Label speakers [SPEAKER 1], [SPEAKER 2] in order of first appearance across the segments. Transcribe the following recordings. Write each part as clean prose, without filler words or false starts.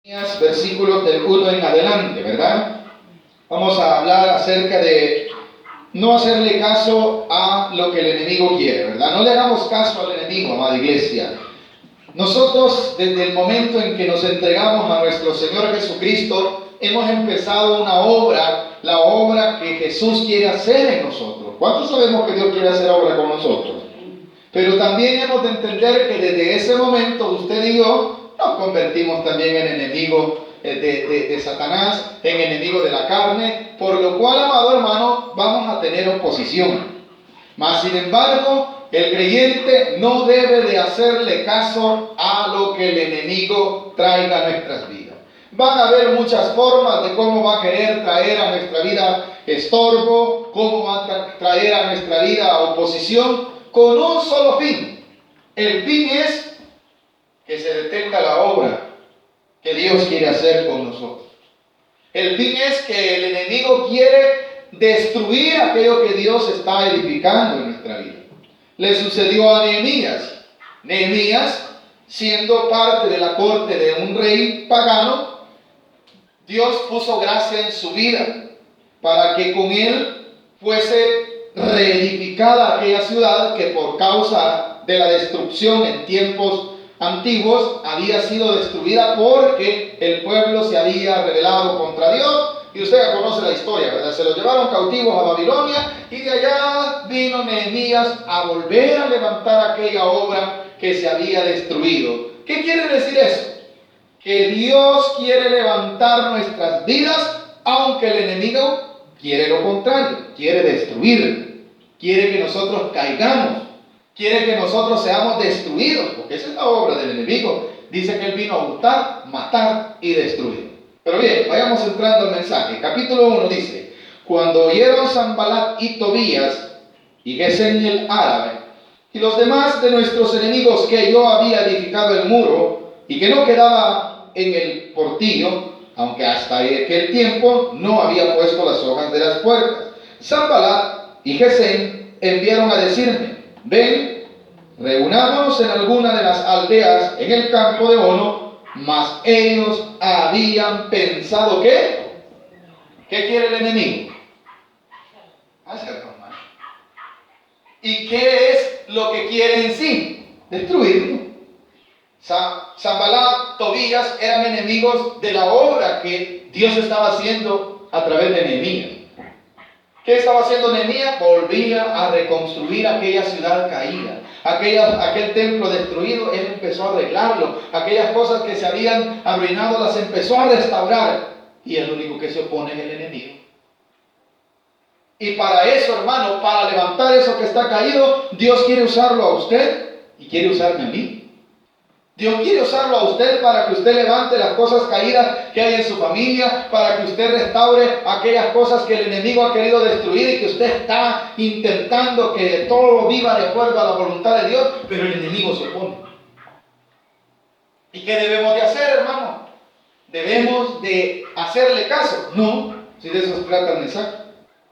[SPEAKER 1] Versículos del 1 en adelante, ¿verdad? Vamos a hablar acerca de no hacerle caso a lo que el enemigo quiere, ¿verdad? No le hagamos caso al enemigo, amada iglesia. Nosotros, desde el momento en que nos entregamos a nuestro Señor Jesucristo, hemos empezado una obra, la obra que Jesús quiere hacer en nosotros. ¿Cuántos sabemos que Dios quiere hacer obra con nosotros? Pero también hemos de entender que desde ese momento usted y yo nos convertimos también en enemigos de Satanás, en enemigos de la carne, por lo cual, amado hermano, vamos a tener oposición. Mas, sin embargo, el creyente no debe de hacerle caso a lo que el enemigo traiga a nuestras vidas. Van a haber muchas formas de cómo va a querer traer a nuestra vida estorbo, cómo va a traer a nuestra vida oposición, con un solo fin. El fin es que se detenga la obra que Dios quiere hacer con nosotros. El fin es que el enemigo quiere destruir aquello que Dios está edificando en nuestra vida. Le sucedió a Nehemías. Nehemías, siendo parte de la corte de un rey pagano, Dios puso gracia en su vida para que con él fuese reedificada aquella ciudad que por causa de la destrucción en tiempos antiguos había sido destruida porque el pueblo se había rebelado contra Dios. Y usted ya conoce la historia, ¿verdad? Se los llevaron cautivos a Babilonia y de allá vino Nehemías a volver a levantar aquella obra que se había destruido. ¿Qué quiere decir eso? Que Dios quiere levantar nuestras vidas, aunque el enemigo quiere lo contrario, quiere destruir, quiere que nosotros caigamos, quiere que nosotros seamos destruidos, porque esa es la obra del enemigo. Dice que él vino a hurtar, matar y destruir. Pero bien, vayamos entrando al mensaje. Capítulo 1 dice: cuando oyeron Sanballat y Tobías y Gesem el árabe y los demás de nuestros enemigos que yo había edificado el muro y que no quedaba en el portillo, aunque hasta aquel tiempo no había puesto las hojas de las puertas, Sanballat y Gesem enviaron a decirme: ven, reunámonos en alguna de las aldeas en el campo de Ono. Mas ellos habían pensado que, ¿qué quiere el enemigo? Hacernos mal. ¿Y qué es lo que quiere en sí? Destruirnos. Sanballat, Tobías eran enemigos de la obra que Dios estaba haciendo a través de Nehemías. ¿Qué estaba haciendo Nehemías? Volvía a reconstruir aquella ciudad caída. Aquel templo destruido, él empezó a arreglarlo. Aquellas cosas que se habían arruinado las empezó a restaurar. Y el único que se opone es el enemigo. Y para eso, hermano, para levantar eso que está caído, Dios quiere usarlo a usted y quiere usarme a mí. Dios quiere usarlo a usted para que usted levante las cosas caídas que hay en su familia, para que usted restaure aquellas cosas que el enemigo ha querido destruir y que usted está intentando que todo viva de acuerdo a la voluntad de Dios, pero el enemigo se opone. ¿Y qué debemos de hacer, hermano? ¿Debemos de hacerle caso? No, si de eso se trata el mensaje.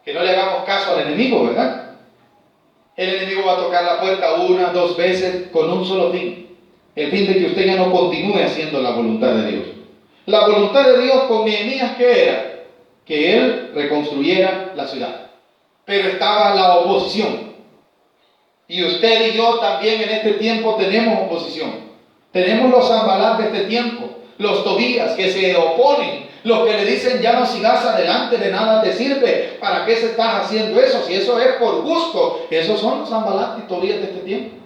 [SPEAKER 1] Que no le hagamos caso al enemigo, ¿verdad? El enemigo va a tocar la puerta una, dos veces con un solo fin. El fin de que usted ya no continúe haciendo la voluntad de Dios. La voluntad de Dios con Nehemías, ¿qué era? Que él reconstruyera la ciudad. Pero estaba la oposición. Y usted y yo también en este tiempo tenemos oposición. Tenemos los Sanballat de este tiempo, los Tobías que se oponen, los que le dicen: ya no sigas adelante, de nada te sirve, ¿para qué se estás haciendo eso? Si eso es por gusto. Esos son los Sanballat y Tobías de este tiempo,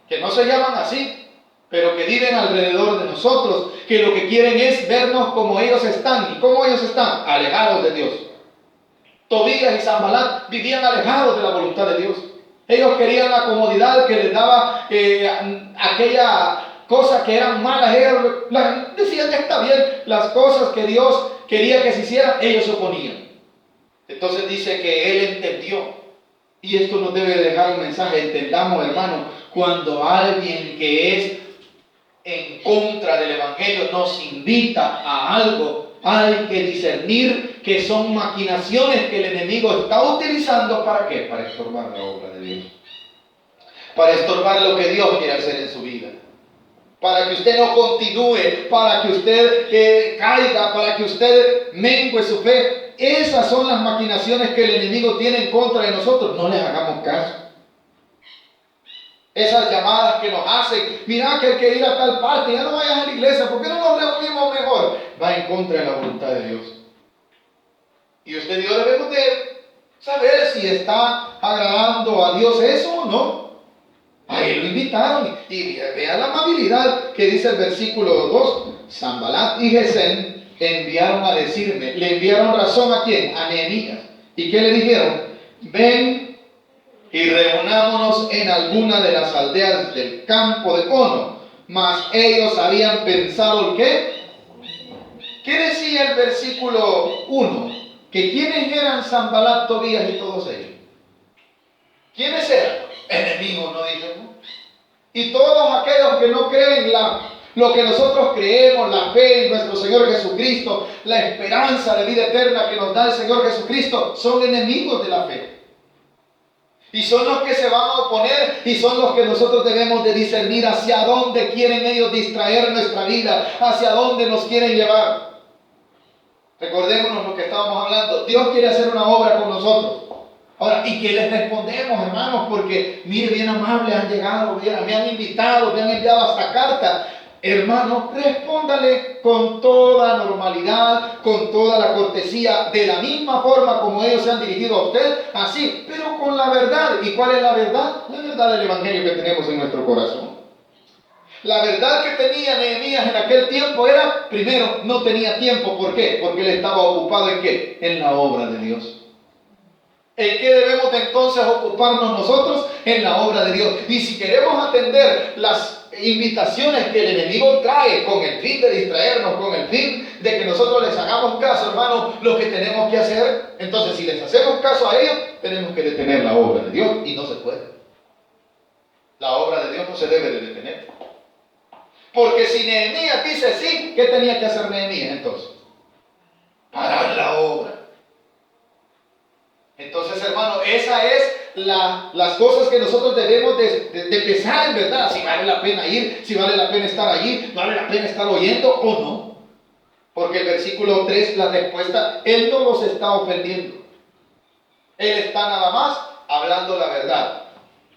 [SPEAKER 1] que no se llaman así, pero que viven alrededor de nosotros, que lo que quieren es vernos como ellos están. ¿Y cómo ellos están? Alejados de Dios. Tobías y Sanballat vivían alejados de la voluntad de Dios. Ellos querían la comodidad que les daba aquella cosa que eran malas. Ellos decían que está bien, las cosas que Dios quería que se hicieran, ellos se oponían. Entonces dice que él entendió. Y esto nos debe dejar un mensaje. Entendamos, hermano, cuando alguien que es en contra del evangelio nos invita a algo, hay que discernir que son maquinaciones que el enemigo está utilizando. ¿Para qué? Para estorbar la obra de Dios, para estorbar lo que Dios quiere hacer en su vida. para que usted no continúe, para que usted caiga, para que usted mengue su fe. Esas son las maquinaciones que el enemigo tiene en contra de nosotros. No les hagamos caso. Esas llamadas que nos hacen, mira que hay que ir a tal parte, ya no vayas a la iglesia, ¿por qué no nos reunimos mejor? Va en contra de la voluntad de Dios. Y usted y yo debemos de saber si está agradando a Dios eso o no. A él lo invitaron y vea la amabilidad que dice el versículo 2. Sanbalat y Gesem enviaron a decirme, le enviaron razón ¿a quién? A Nehemías. ¿Y qué le dijeron? Ven y reunámonos en alguna de las aldeas del campo de Ono. Mas ellos habían pensado ¿qué? ¿Qué decía el versículo 1? Que quiénes eran Sanbalat, Tobías y todos ellos. ¿Quiénes eran? Enemigos, ¿no dicen? Y todos aquellos que no creen lo que nosotros creemos, la fe en nuestro Señor Jesucristo, la esperanza de vida eterna que nos da el Señor Jesucristo, son enemigos de la fe. Y son los que se van a oponer y son los que nosotros debemos de discernir hacia dónde quieren ellos distraer nuestra vida, hacia dónde nos quieren llevar. Recordémonos lo que estábamos hablando. Dios quiere hacer una obra con nosotros. Ahora, ¿y qué les respondemos, hermanos? Porque, mire, bien amables han llegado, me han invitado, me han enviado hasta carta. Hermano, respóndale con toda normalidad, con toda la cortesía, de la misma forma como ellos se han dirigido a usted, así, pero con la verdad. ¿Y cuál es la verdad? La verdad del Evangelio que tenemos en nuestro corazón. La verdad que tenía Nehemías en aquel tiempo era, primero, no tenía tiempo. ¿Por qué? Porque él estaba ocupado ¿en qué? En la obra de Dios. ¿En qué debemos de entonces ocuparnos nosotros? En la obra de Dios. Y si queremos atender las invitaciones que el enemigo trae con el fin de distraernos, con el fin de que nosotros les hagamos caso, hermano, lo que tenemos que hacer, entonces si les hacemos caso a ellos, tenemos que detener la obra de Dios y no se puede. La obra de Dios no se debe de detener. Porque si Nehemías dice sí, ¿qué tenía que hacer Nehemías entonces? Parar la obra. Entonces, hermano, esa es las cosas que nosotros debemos de pensar en verdad. Si vale la pena ir, si vale la pena estar allí, vale la pena estar oyendo o no. Porque el versículo 3, la respuesta, él no los está ofendiendo. Él está nada más hablando la verdad.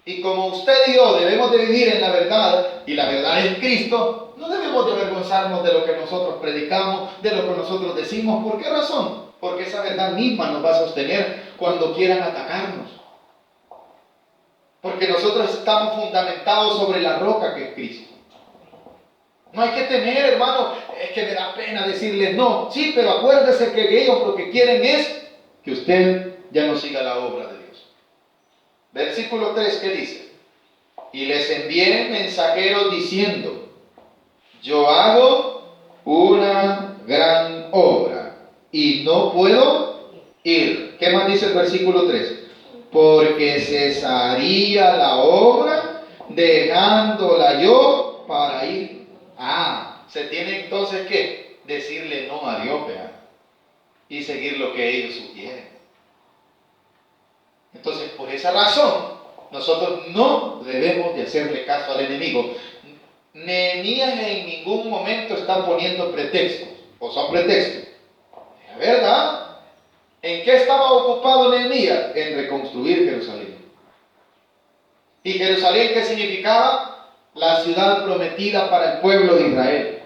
[SPEAKER 1] Y como usted y yo debemos de vivir en la verdad, y la verdad es Cristo, no debemos de avergonzarnos de lo que nosotros predicamos, de lo que nosotros decimos. ¿Por qué razón? Porque esa verdad misma nos va a sostener cuando quieran atacarnos. Porque nosotros estamos fundamentados sobre la roca que es Cristo. No hay que temer, hermano, es que me da pena decirles no. Sí, pero acuérdese que ellos lo que quieren es que usted ya no siga la obra de Dios. Versículo 3, ¿qué dice? Y les envié mensajeros diciendo, yo hago una gran obra y no puedo ir. ¿Qué más dice el versículo 3? Porque cesaría la obra dejándola yo para ir. Se tiene entonces que decirle no a Dios, ¿verdad? Y seguir lo que ellos sugieren. Entonces, por esa razón, nosotros no debemos de hacerle caso al enemigo. Nehemías en ningún momento está poniendo pretextos, o son pretextos. ¿Verdad? ¿En qué estaba ocupado Nehemías? En reconstruir Jerusalén. ¿Y Jerusalén qué significaba? La ciudad prometida para el pueblo de Israel.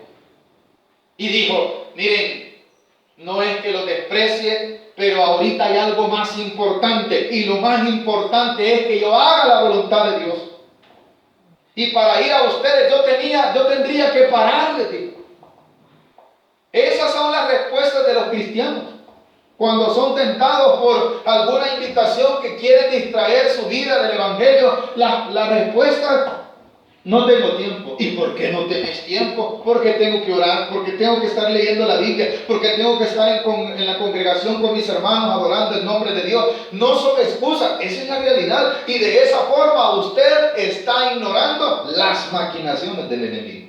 [SPEAKER 1] Y dijo, miren, no es que lo desprecie, pero ahorita hay algo más importante. Y lo más importante es que yo haga la voluntad de Dios. Y para ir a ustedes yo tendría que pararles, digo. Esas son las respuestas de los cristianos. Cuando son tentados por alguna invitación que quieren distraer su vida del Evangelio, la respuesta, no tengo tiempo. ¿Y por qué no tienes tiempo? Porque tengo que orar, porque tengo que estar leyendo la Biblia, porque tengo que estar en la congregación con mis hermanos adorando el nombre de Dios. No son excusas, esa es la realidad. Y de esa forma usted está ignorando las maquinaciones del enemigo.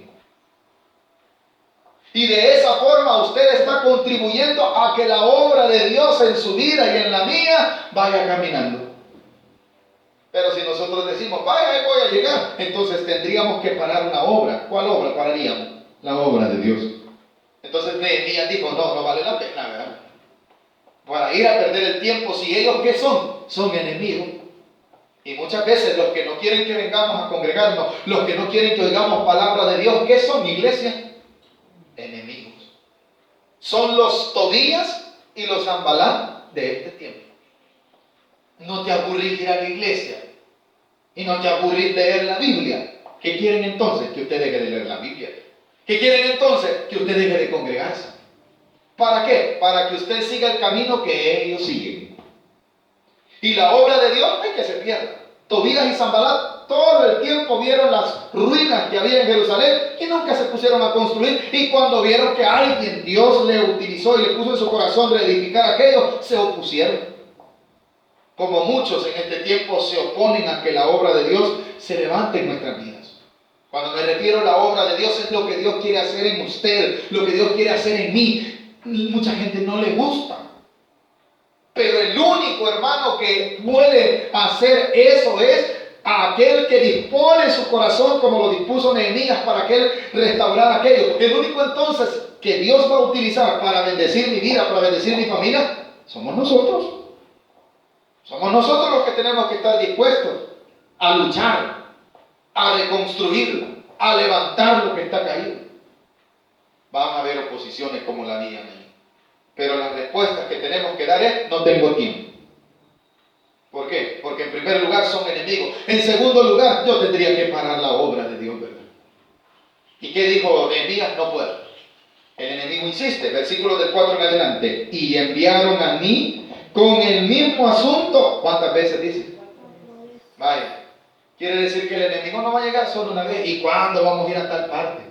[SPEAKER 1] Y de esa forma usted está contribuyendo a que la obra de Dios en su vida y en la mía vaya caminando. Pero si nosotros decimos, vaya, ahí voy a llegar, entonces tendríamos que parar una obra. ¿Cuál obra pararíamos? La obra de Dios. Entonces Nehemías dijo, no vale la pena, ¿verdad? Para ir a perder el tiempo, si ellos, ¿qué son? Son enemigos. Y muchas veces los que no quieren que vengamos a congregarnos, los que no quieren que oigamos palabra de Dios, ¿qué son, iglesia? Enemigos. Son los Tobías y los Zambalá de este tiempo. No te aburrís ir a la iglesia y no te aburrís leer la Biblia. ¿Qué quieren entonces? Que usted deje de leer la Biblia. ¿Qué quieren entonces? Que usted deje de congregarse. ¿Para qué? Para que usted siga el camino que ellos siguen. Y la obra de Dios no es que se pierda. Tobías y Sanbalat todo el tiempo vieron las ruinas que había en Jerusalén y nunca se pusieron a construir. Y cuando vieron que alguien, Dios le utilizó y le puso en su corazón reedificar aquello, se opusieron. Como muchos en este tiempo se oponen a que la obra de Dios se levante en nuestras vidas. Cuando me refiero a la obra de Dios es lo que Dios quiere hacer en usted, lo que Dios quiere hacer en mí. Mucha gente no le gusta. Pero el único hermano que puede hacer eso es aquel que dispone su corazón como lo dispuso Nehemías para que él restaurara aquello. El único entonces que Dios va a utilizar para bendecir mi vida, para bendecir mi familia, somos nosotros. Somos nosotros los que tenemos que estar dispuestos a luchar, a reconstruir, a levantar lo que está caído. Van a haber oposiciones como la mía, pero las respuestas que tenemos que dar es: no tengo tiempo. ¿Por qué? Porque en primer lugar son enemigos. En segundo lugar, yo tendría que parar la obra de Dios, ¿verdad? ¿Y qué dijo Nehemías? No puedo. El enemigo insiste, versículo del 4 en adelante. Y enviaron a mí con el mismo asunto. ¿Cuántas veces dice? Vaya. Quiere decir que el enemigo no va a llegar solo una vez. ¿Y cuándo vamos a ir a tal parte?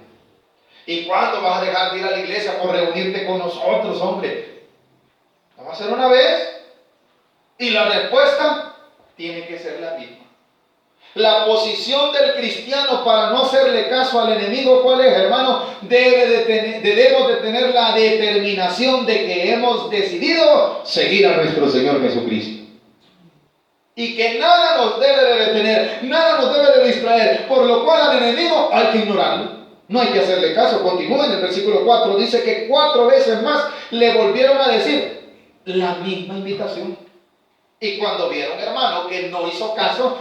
[SPEAKER 1] ¿Y cuándo vas a dejar de ir a la iglesia por reunirte con nosotros, hombre? No va a ser una vez. Y la respuesta tiene que ser la misma. La posición del cristiano para no hacerle caso al enemigo, ¿cuál es, hermano? Debemos de tener la determinación de que hemos decidido seguir a nuestro Señor Jesucristo. Y que nada nos debe de detener, nada nos debe de distraer, por lo cual al enemigo hay que ignorarlo. No hay que hacerle caso. Continúa en el versículo 4, dice que 4 veces más le volvieron a decir la misma invitación. Y cuando vieron, hermano, que no hizo caso,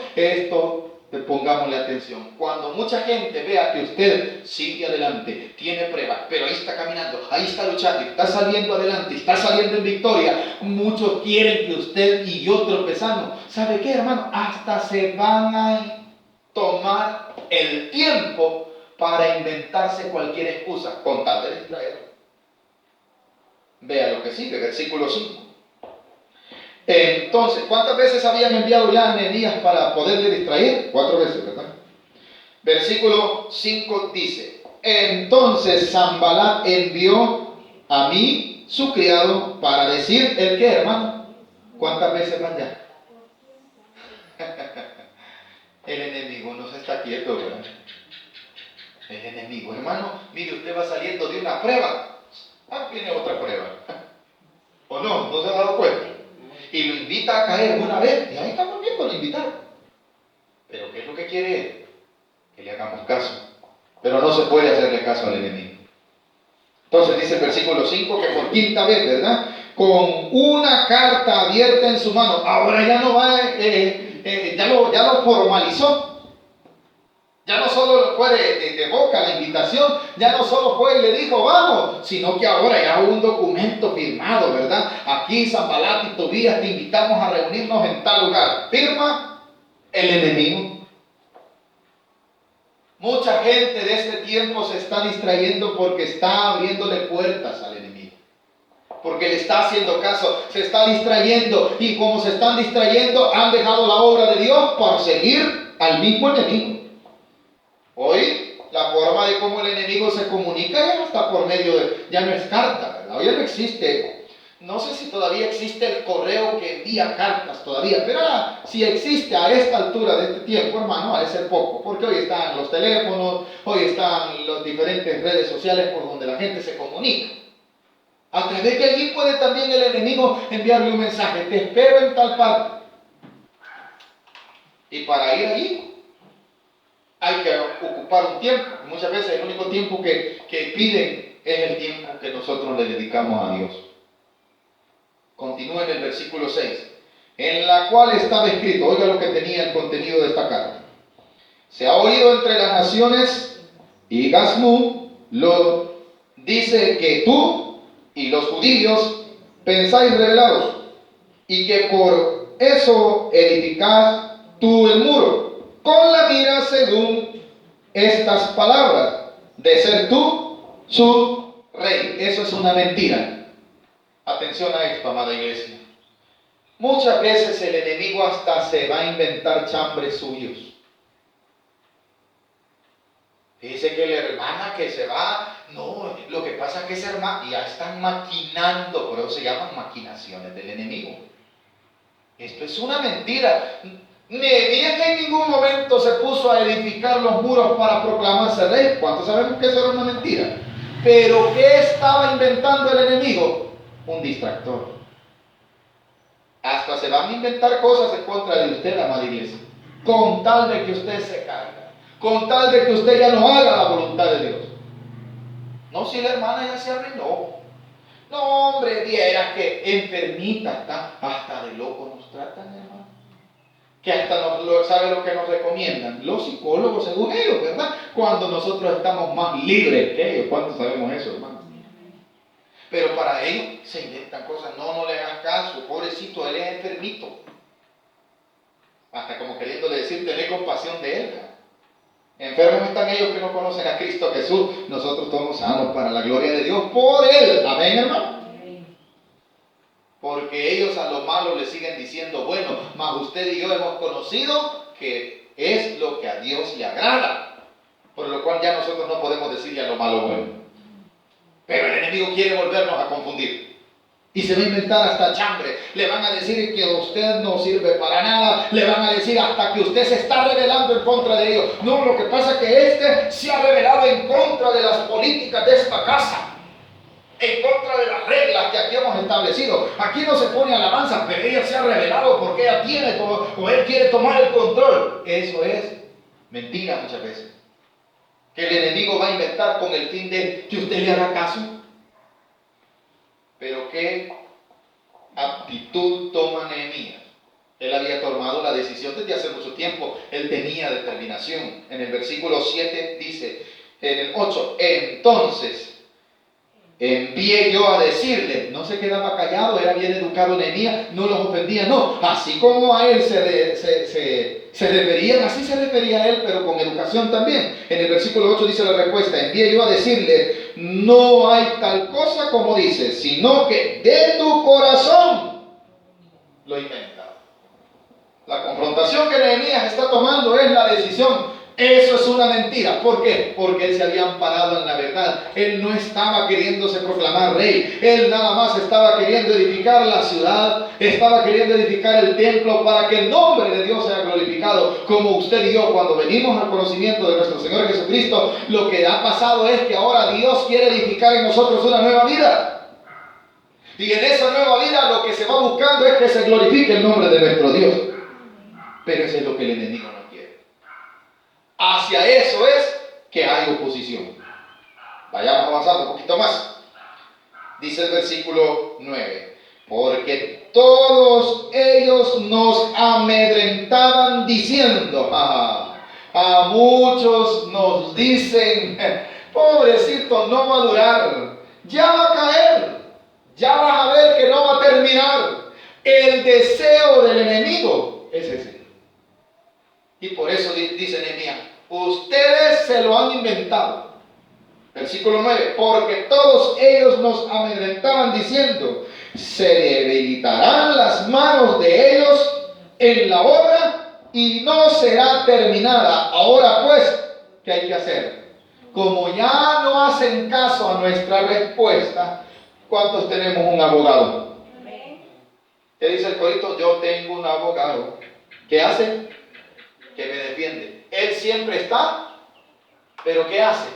[SPEAKER 1] pongámosle atención. Cuando mucha gente vea que usted sigue adelante, tiene pruebas, pero ahí está caminando, ahí está luchando, está saliendo adelante, está saliendo en victoria, muchos quieren que usted y yo tropezamos. ¿Sabe qué, hermano? Hasta se van a tomar el tiempo para inventarse cualquier excusa con tal de distraerlo. Vea lo que sigue, versículo 5. Entonces, ¿cuántas veces habían enviado ya a Nehemías para poderle distraer? 4 veces, ¿verdad? Versículo 5 dice: entonces Sanbalat envió a mí, su criado, para decir, ¿el qué, hermano? ¿Cuántas veces van ya? El enemigo no se está quieto, ¿verdad? El enemigo, hermano, mire, usted va saliendo de una prueba. Viene otra prueba. ¿O no? ¿No se ha dado cuenta? Y lo invita a caer una vez, y ahí está volviendo a invitar. Pero ¿qué es lo que quiere él? Que le hagamos caso. Pero no se puede hacerle caso al enemigo. Entonces dice el versículo 5 que por quinta vez, ¿verdad? Con una carta abierta en su mano. Ahora ya no va, ya lo formalizó. Ya no solo fue de boca la invitación, ya no solo fue y le dijo vamos, sino que ahora ya hubo un documento firmado, ¿verdad? Aquí Sanbalat y Tobías te invitamos a reunirnos en tal lugar. Firma el enemigo. Mucha gente de este tiempo se está distrayendo porque está abriéndole puertas al enemigo. Porque le está haciendo caso, se está distrayendo, y como se están distrayendo han dejado la obra de Dios por seguir al mismo enemigo. Hoy la forma de cómo el enemigo se comunica ya está por medio de, ya no es carta, ¿verdad? Hoy ya no existe, no sé si todavía existe el correo que envía cartas todavía, pero si existe a esta altura de este tiempo, hermano, ha de ser poco, porque hoy están los teléfonos, hoy están las diferentes redes sociales por donde la gente se comunica. A través de allí puede también el enemigo enviarle un mensaje: te espero en tal parte. Y para ir allí hay que ocupar un tiempo. Muchas veces el único tiempo que piden es el tiempo que nosotros le dedicamos a Dios. Continúa en el versículo 6. En la cual estaba escrito, oiga lo que tenía el contenido de esta carta. Se ha oído entre las naciones y Gasmú lo dice que tú y los judíos pensáis rebelados y que por eso edificás tú el muro, con la mira según estas palabras, de ser tú su rey. Eso es una mentira. Atención a esto, amada iglesia. Muchas veces el enemigo hasta se va a inventar chambres suyos. Dice que la hermana que se va, no, lo que pasa es que esa hermana ya están maquinando, por eso se llaman maquinaciones del enemigo. Esto es una mentira. Nehemías en ningún momento se puso a edificar los muros para proclamarse rey. ¿Cuántos sabemos que eso era una mentira? Pero ¿qué estaba inventando el enemigo? Un distractor. Hasta se van a inventar cosas en contra de usted, amada iglesia, con tal de que usted se caiga, con tal de que usted ya no haga la voluntad de Dios. No, si la hermana ya se arruinó. No, hombre, viera que enfermita está, hasta de loco nos tratan, hermano. Que hasta sabe lo que nos recomiendan los psicólogos, según ellos, ¿verdad? Cuando nosotros estamos más libres que ellos. ¿Cuántos sabemos eso, hermano? Pero para ellos se inventan cosas. No le hagas caso, pobrecito, él es enfermito. Hasta como queriéndole decir, tener compasión de él. Enfermos están ellos que no conocen a Cristo Jesús. Nosotros somos sanos para la gloria de Dios por él. Amén, hermano. Porque ellos a lo malo le siguen diciendo, bueno, mas usted y yo hemos conocido que es lo que a Dios le agrada. Por lo cual ya nosotros no podemos decirle a lo malo bueno. Pero el enemigo quiere volvernos a confundir. Y se va a inventar hasta chambre. Le van a decir que usted no sirve para nada. Le van a decir hasta que usted se está rebelando en contra de ellos. No, lo que pasa es que este se ha rebelado en contra de las políticas de esta casa. En contra de las reglas que aquí hemos establecido. Aquí no se pone alabanza, pero ella se ha rebelado porque ella tiene todo, o él quiere tomar el control. Eso es mentira muchas veces. Que el enemigo va a inventar con el fin de que usted le haga caso. Pero qué actitud toma Nehemías. Él había tomado la decisión desde hace mucho tiempo. Él tenía determinación. En el versículo 7 dice, en el 8, entonces envié yo a decirle, no se quedaba callado, era bien educado Nehemías, no los ofendía, no, así como a él se referían, así se refería a él, pero con educación también. En el versículo 8 dice la respuesta, envié yo a decirle, no hay tal cosa como dices, sino que de tu corazón lo inventa. La confrontación que Nehemías está tomando es la decisión. Eso es una mentira. ¿Por qué? Porque él se había amparado en la verdad. Él no estaba queriéndose proclamar rey. Él nada más estaba queriendo edificar la ciudad. Estaba queriendo edificar el templo para que el nombre de Dios sea glorificado. Como usted y yo, cuando venimos al conocimiento de nuestro Señor Jesucristo, lo que ha pasado es que ahora Dios quiere edificar en nosotros una nueva vida. Y en esa nueva vida lo que se va buscando es que se glorifique el nombre de nuestro Dios. Pero eso es lo que el enemigo no quiere. Hacia eso es que hay oposición. Vayamos avanzando un poquito más. Dice el versículo 9. Porque todos ellos nos amedrentaban diciendo, a muchos nos dicen, pobrecito, no va a durar, ya va a caer, ya vas a ver que no va a terminar. El deseo del enemigo es ese. Y por eso dice Nehemías, ustedes se lo han inventado. Versículo 9, porque todos ellos nos amedrentaban diciendo, se debilitarán las manos de ellos en la obra y no será terminada. Ahora pues, ¿qué hay que hacer? Como ya no hacen caso a nuestra respuesta, ¿cuántos tenemos un abogado? ¿Qué dice el corito? Yo tengo un abogado. ¿Qué hace? Que me defiende. Él siempre está, pero ¿qué hace?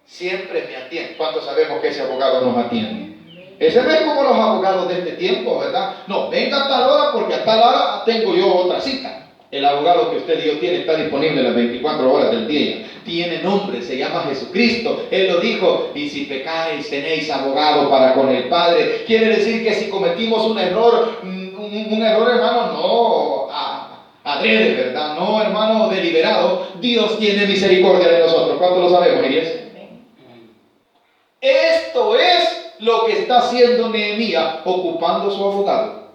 [SPEAKER 1] Siempre me atiende. ¿Cuántos sabemos que ese abogado nos atiende? Ese no es como los abogados de este tiempo, ¿verdad? No, venga a tal hora porque a tal hora tengo yo otra cita. El abogado que usted y yo tiene está disponible las 24 horas del día. Tiene nombre, se llama Jesucristo. Él lo dijo, y si pecáis tenéis abogado para con el Padre. Quiere decir que si cometimos un error, hermano, no adrede, ¿verdad? No, hermano, deliberado. Dios tiene misericordia de nosotros. ¿Cuánto lo sabemos, iglesia? Esto es lo que está haciendo Nehemías, ocupando su abogado.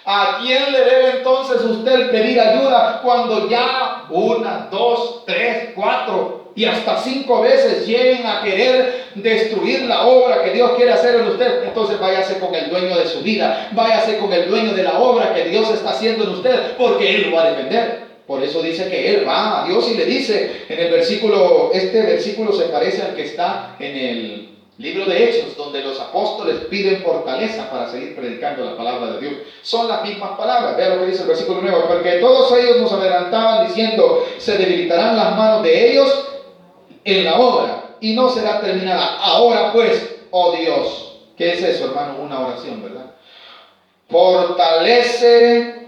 [SPEAKER 1] ¿A quién le debe entonces usted pedir ayuda cuando ya 1, 2, 3, 4 y hasta 5 veces lleguen a querer destruir la obra que Dios quiere hacer en usted? Entonces váyase con el dueño de su vida, váyase con el dueño de la obra que Dios está haciendo en usted, porque Él lo va a defender. Por eso dice que Él va a Dios y le dice en el versículo, este versículo se parece al que está en el libro de Hechos, donde los apóstoles piden fortaleza para seguir predicando la palabra de Dios. Son las mismas palabras. Vea lo que dice el versículo 9. Porque todos ellos nos adelantaban diciendo, se debilitarán las manos de ellos en la obra y no será terminada. Ahora pues, oh Dios. ¿Qué es eso, hermano? Una oración, ¿verdad? Fortalece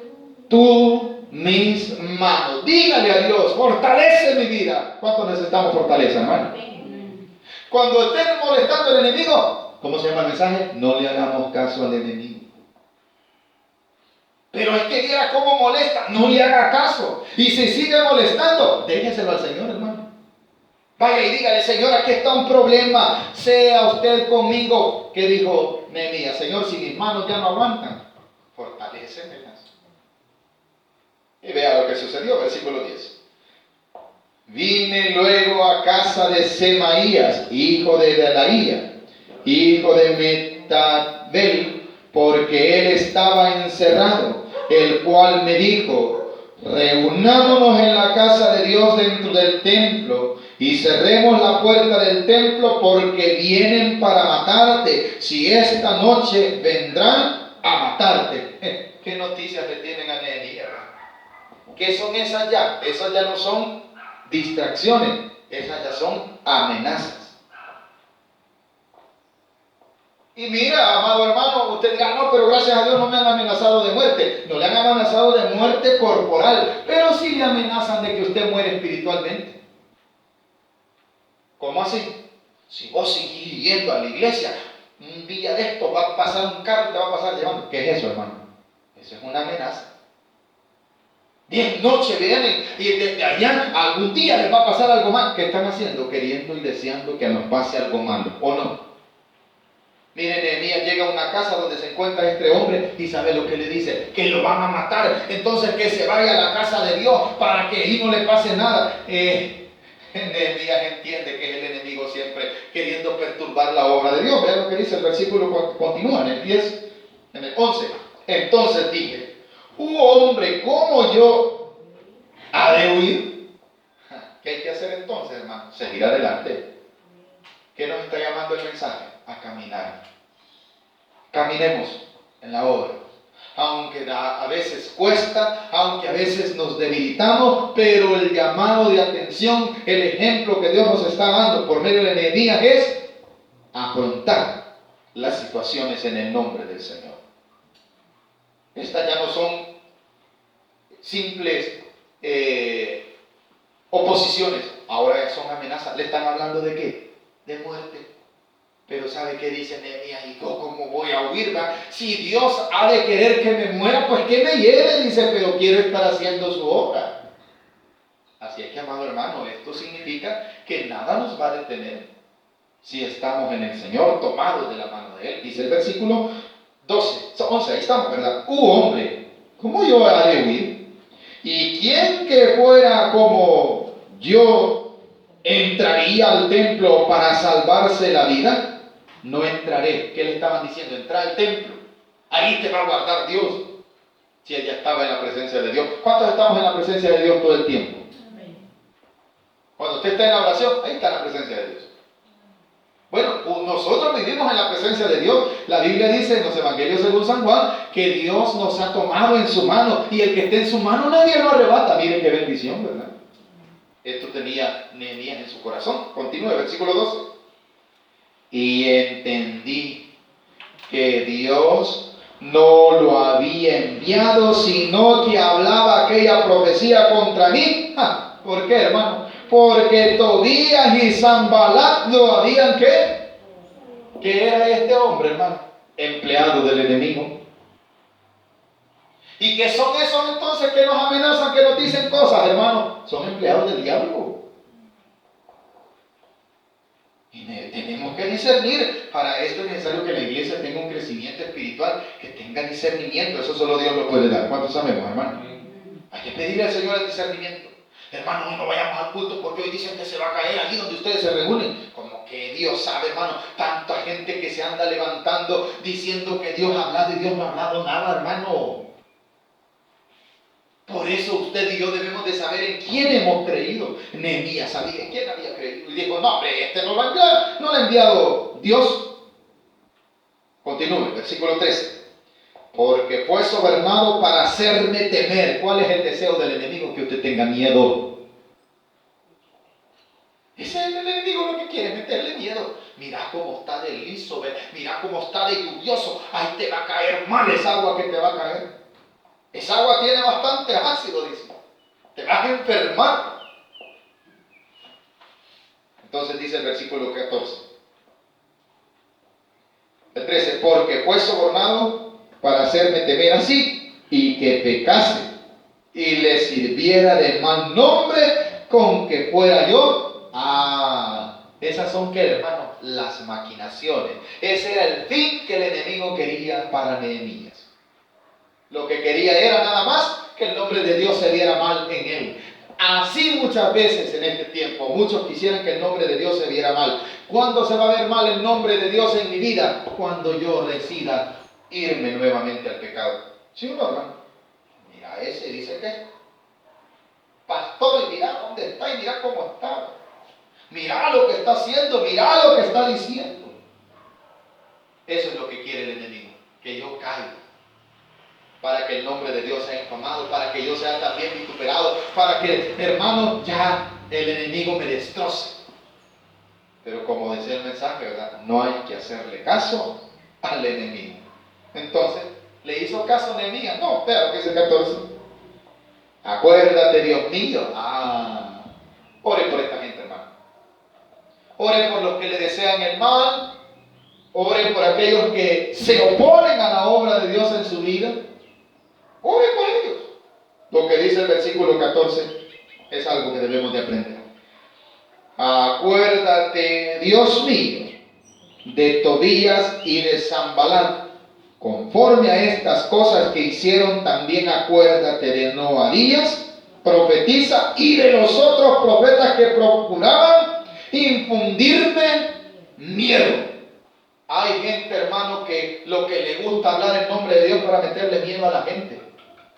[SPEAKER 1] tú mis manos. Dígale a Dios, fortalece mi vida. ¿Cuánto necesitamos fortaleza, hermano? Cuando estén molestando al enemigo, ¿cómo se llama el mensaje? No le hagamos caso al enemigo. Pero es que viera cómo molesta, no le haga caso. Y si sigue molestando, déjeselo al Señor, hermano. Vaya y dígale, Señor, aquí está un problema, sea usted conmigo. ¿Qué dijo Nehemías? Señor, si mis manos ya no aguantan, fortalécemelas. Y vea lo que sucedió, versículo 10. Vine luego a casa de Semaías, hijo de Delaía, hijo de Metabel, porque él estaba encerrado, el cual me dijo, reunámonos en la casa de Dios dentro del templo y cerremos la puerta del templo porque vienen para matarte. Si esta noche vendrán a matarte. ¿Qué noticias le tienen a Nehemías? ¿Qué son esas ya? Esas ya no son distracciones, esas ya son amenazas. Y mira, amado hermano, usted diga, no, pero gracias a Dios no me han amenazado de muerte. No le han amenazado de muerte corporal, pero sí le amenazan de que usted muere espiritualmente. ¿Cómo así? Si vos seguís yendo a la iglesia, un día de esto va a pasar un carro y te va a pasar llevando. ¿Qué es eso, hermano? Eso es una amenaza. 10 noches vienen y desde allá algún día les va a pasar algo mal. ¿Qué están haciendo? Queriendo y deseando que nos pase algo malo, ¿o no? Miren, Nehemías llega a una casa donde se encuentra este hombre y sabe lo que le dice, que lo van a matar. Entonces que se vaya a la casa de Dios para que ahí no le pase nada. Nehemías entiende que es el enemigo siempre queriendo perturbar la obra de Dios. Vean lo que dice el versículo, continúa en el 10, en el 11. Entonces dije, hombre, ¿cómo yo ha de huir? ¿Qué hay que hacer entonces, hermano? Seguir adelante. ¿Qué nos está llamando el mensaje? A caminar. Caminemos en la obra. Aunque a veces cuesta, aunque a veces nos debilitamos, pero el llamado de atención, el ejemplo que Dios nos está dando por medio de Nehemías es afrontar las situaciones en el nombre del Señor. Estas ya no son simples oposiciones, ahora ya son amenazas. ¿Le están hablando de qué? De muerte. Pero ¿sabe qué dice Nehemías? ¿Y yo cómo voy a huir? Si Dios ha de querer que me muera, pues que me lleve, dice, pero quiero estar haciendo su obra. Así es que, amado hermano, esto significa que nada nos va a detener si estamos en el Señor, tomados de la mano de Él. Dice el versículo 11, ahí estamos, ¿verdad? Hombre, ¿cómo yo haré huir? ¿Y quién que fuera como yo entraría al templo para salvarse la vida? No entraré. ¿Qué le estaban diciendo? Entra al templo. Ahí te va a guardar Dios. Si ella estaba en la presencia de Dios. ¿Cuántos estamos en la presencia de Dios todo el tiempo? Cuando usted está en la oración, ahí está la presencia de Dios. Bueno, nosotros vivimos en la presencia de Dios. La Biblia dice en los Evangelios según San Juan que Dios nos ha tomado en su mano y el que esté en su mano nadie lo arrebata. Miren qué bendición, ¿verdad? Esto tenía Nehemías en su corazón. Continúe, versículo 12. Y entendí que Dios no lo había enviado, sino que hablaba aquella profecía contra mí. ¿Por qué, hermano? Porque Tobías y Sanbalat lo habían, ¿qué? ¿Qué era este hombre, hermano? Empleado del enemigo. ¿Y qué son esos entonces que nos amenazan, que nos dicen cosas, hermano? Son empleados del diablo. Y tenemos que discernir. Para esto es necesario que la iglesia tenga un crecimiento espiritual, que tenga discernimiento. Eso solo Dios lo puede dar. ¿Cuántos sabemos, hermano? Hay que pedirle al Señor el discernimiento. Hermano, hoy no vayamos al culto porque hoy dicen que se va a caer allí donde ustedes se reúnen. Como que Dios sabe, hermano. Tanta gente que se anda levantando diciendo que Dios ha hablado y Dios no ha hablado nada, hermano. Por eso usted y yo debemos de saber en quién hemos creído. Nehemías sabía en quién había creído. Y dijo, no hombre, este no lo ha enviado Dios. Continúe, versículo 13. Porque fue sobornado para hacerme temer. ¿Cuál es el deseo del enemigo? Que usted tenga miedo. Ese es el enemigo, lo que quiere, meterle miedo. Mira cómo está de liso, mira cómo está de lluvioso. Ahí te va a caer mal esa agua que te va a caer. Esa agua tiene bastante ácido, dice. Te vas a enfermar. Entonces dice el versículo 14. El 13. Porque fue sobornado para hacerme temer así y que pecase y le sirviera de mal nombre con que fuera yo. Esas son, ¿qué, hermano? Las maquinaciones. Ese era el fin que el enemigo quería para Nehemías. Lo que quería era nada más que el nombre de Dios se viera mal en él. Así muchas veces en este tiempo, muchos quisieran que el nombre de Dios se viera mal. ¿Cuándo se va a ver mal el nombre de Dios en mi vida? Cuando yo decida irme nuevamente al pecado. ¿Sí o no, hermano? Mira, ese dice que pastor, y mira dónde está y mira cómo está. Mira lo que está haciendo, mira lo que está diciendo. Eso es lo que quiere el enemigo, que yo caiga. Para que el nombre de Dios sea infamado, para que yo sea también vituperado, para que, hermano, ya el enemigo me destroce. Pero como decía el mensaje, ¿verdad? No hay que hacerle caso al enemigo. Entonces, ¿le hizo caso a Nehemías? No, vea lo que es el 14. Acuérdate, Dios mío. Ore por esta gente, hermano. Ore por los que le desean el mal. Ore por aquellos que se oponen a la obra de Dios en su vida. Ore por ellos. Lo que dice el versículo 14 es algo que debemos de aprender. Acuérdate, Dios mío, de Tobías y de Sanbalat. Conforme a estas cosas que hicieron, también acuérdate de Noadías, profetiza, y de los otros profetas que procuraban infundirme miedo. Hay gente, hermano, que lo que le gusta hablar en nombre de Dios para meterle miedo a la gente.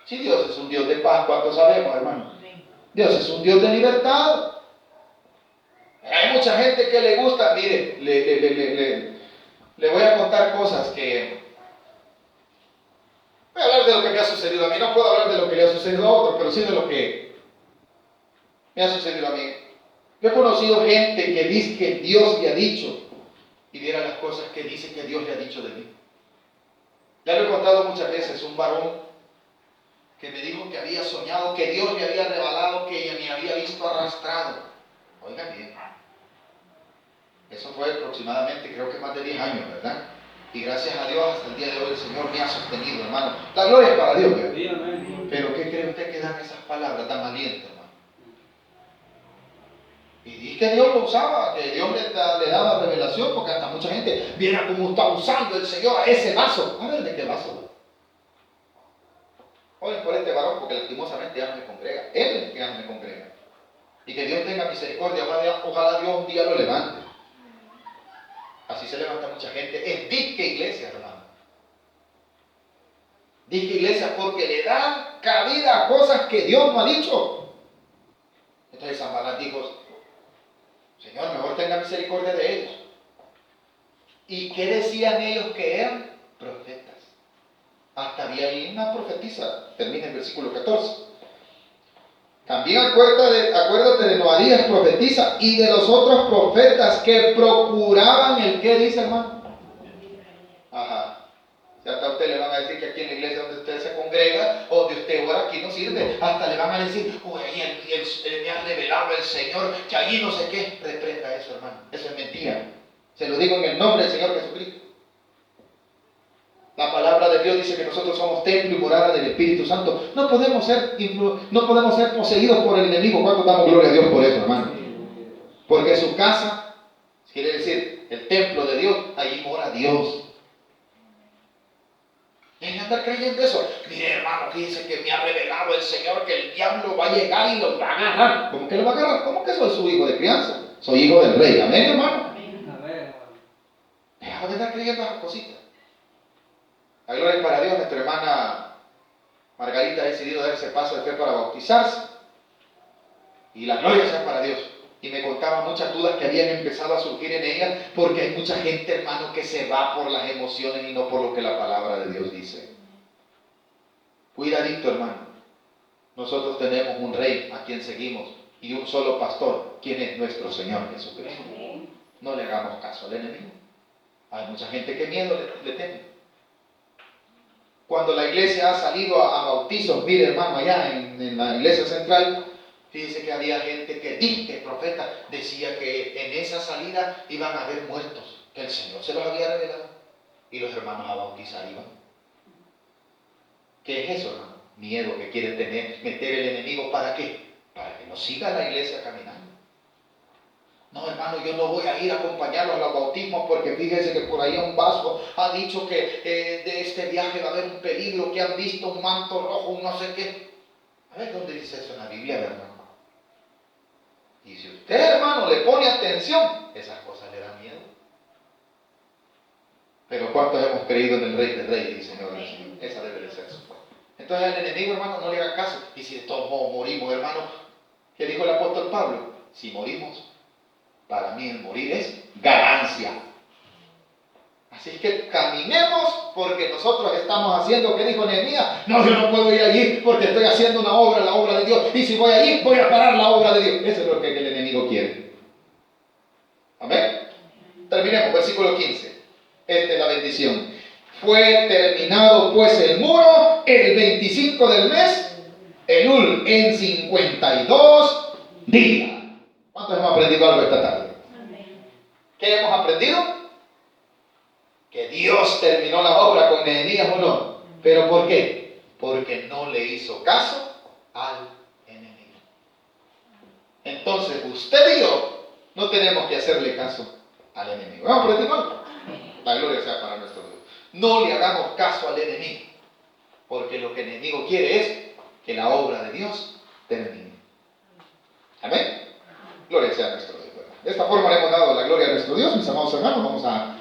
[SPEAKER 1] Si Dios es un Dios de paz, ¿cuánto sabemos, hermano? Dios es un Dios de libertad. Hay mucha gente que le gusta, mire, le voy a contar cosas que... Voy a hablar de lo que me ha sucedido a mí. No puedo hablar de lo que le ha sucedido a otro, pero sí de lo que me ha sucedido a mí. Yo he conocido gente que dice que Dios le ha dicho y viera las cosas que dice que Dios le ha dicho de mí. Ya lo he contado muchas veces, un varón que me dijo que había soñado, que Dios me había revelado, que me había visto arrastrado. Oigan bien, eso fue aproximadamente, creo que más de 10 años, ¿verdad? Y gracias a Dios, hasta el día de hoy el Señor me ha sostenido, hermano. La gloria es para Dios, ¿verdad? Pero ¿qué cree usted que dan esas palabras tan valientes, hermano? Y di que Dios lo usaba, que Dios le daba revelación, porque hasta mucha gente viera cómo está usando el Señor a ese vaso. A ver, ¿de qué vaso? Oren por este varón, porque lastimosamente ya no me congrega. Él es el que ya no me congrega. Y que Dios tenga misericordia, ojalá Dios un día lo levante. Así se levanta mucha gente en disque iglesia, hermano. Disque iglesia porque le dan cabida a cosas que Dios no ha dicho. Entonces Sanbalat dijo, Señor, mejor tenga misericordia de ellos. ¿Y qué decían ellos que eran? Profetas. Hasta había ahí una profetisa. Termina el versículo 14. También acuérdate de Noadías, profetiza, y de los otros profetas que procuraban el que dice, hermano. Ajá. Ya está usted le van a decir que aquí en la iglesia donde usted se congrega o donde usted ora, aquí no sirve. Hasta le van a decir, uy, ahí me ha revelado el Señor que allí no sé qué. Reprenda eso, hermano. Eso es mentira. Se lo digo en el nombre del Señor Jesucristo. La palabra de Dios dice que nosotros somos templo y morada del Espíritu Santo. No podemos ser poseídos por el enemigo. ¿Cuánto damos gloria a Dios por eso, hermano? Porque su casa, quiere decir, el templo de Dios, allí mora Dios. Dejen de andar creyendo eso. Mire, hermano, fíjense que me ha revelado el Señor que el diablo va a llegar y lo va a agarrar. ¿Cómo que lo va a agarrar? ¿Cómo que soy su hijo de crianza? Soy hijo del rey. Amén, hermano. Deja de andar creyendo esas cositas. La gloria es para Dios. Nuestra hermana Margarita ha decidido dar ese paso de fe para bautizarse. Y la gloria sea para Dios. Y me contaba muchas dudas que habían empezado a surgir en ella, porque hay mucha gente, hermano, que se va por las emociones y no por lo que la palabra de Dios dice. Cuidadito, hermano. Nosotros tenemos un rey a quien seguimos y un solo pastor, quien es nuestro Señor Jesucristo. No le hagamos caso al enemigo. Hay mucha gente que miedo le teme. Cuando la iglesia ha salido a bautizos, mire, hermano, allá en la iglesia central, fíjense que había gente que el profeta decía que en esa salida iban a haber muertos, que el Señor se los había revelado, y los hermanos a bautizar iban. ¿Qué es eso, hermano? Miedo que quiere meter el enemigo. ¿Para qué? Para que no siga la iglesia caminando. No, hermano, yo no voy a ir a acompañarlos a los bautismos porque fíjese que por ahí un vaso ha dicho que de este viaje va a haber un peligro, que han visto un manto rojo, un no sé qué. A ver, ¿dónde dice eso en la Biblia, hermano? Y si usted, hermano, le pone atención, esas cosas le dan miedo. Pero ¿cuántos hemos creído en el Rey de Reyes y Señor del Señor? Esa debe de ser su fe. Entonces al enemigo, hermano, no le haga caso. Y si de todos modos morimos, hermano, ¿qué dijo el apóstol Pablo? Si morimos, para mí el morir es ganancia. Así que caminemos porque nosotros estamos haciendo, ¿qué dijo Nehemías? No, yo no puedo ir allí porque estoy haciendo una obra, la obra de Dios. Y si voy allí, voy a parar la obra de Dios. Eso es lo que el enemigo quiere. Amén. Terminemos, versículo 15. Esta es la bendición. Fue terminado pues el muro el 25 del mes, Elul, en 52 días. ¿Cuántos hemos aprendido algo esta tarde? ¿Qué hemos aprendido? Que Dios terminó la obra con Nehemías o no. ¿Pero por qué? Porque no le hizo caso al enemigo. Entonces usted y yo no tenemos que hacerle caso al enemigo. ¿Hemos aprendido algo? La gloria sea para nuestro Dios. No le hagamos caso al enemigo, porque lo que el enemigo quiere es que la obra de Dios termine. Amén. Gloria sea a nuestro Dios. De esta forma le hemos dado la gloria a nuestro Dios, mis amados hermanos. Vamos a